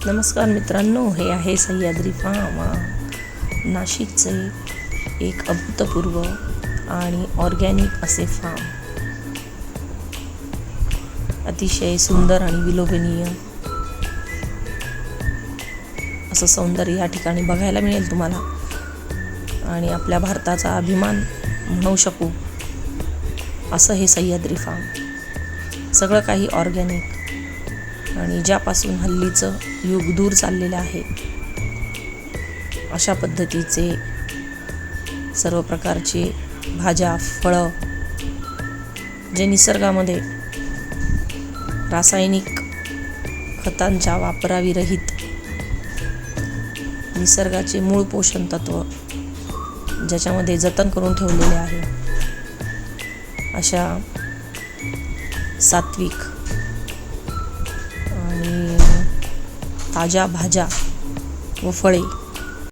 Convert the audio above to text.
नमस्कार मित्रांनो, हे आहे सह्याद्री फार्म, नाशिकचे एक अभूतपूर्व आणि ऑर्गॅनिक असे फार्म. अतिशय सुंदर आणि विलोभनीय असं सौंदर्य या ठिकाणी बघायला मिळेल तुम्हाला. आणि आपल्या भारताचा अभिमान म्हणू शकू असं हे सह्याद्री फार्म. सगळं काही ऑर्गॅनिक आणि ज्यापासून हल्लीचं युग दूर चाललेलं आहे अशा पद्धतीचे सर्व प्रकारचे भाज्या, फळं जे निसर्गामध्ये रासायनिक खतांच्या वापराविरहित निसर्गाचे मूळ पोषण तत्व ज्याच्यामध्ये जतन करून ठेवलेले आहे अशा सात्विक आणि ताज्या भाज्या व फळे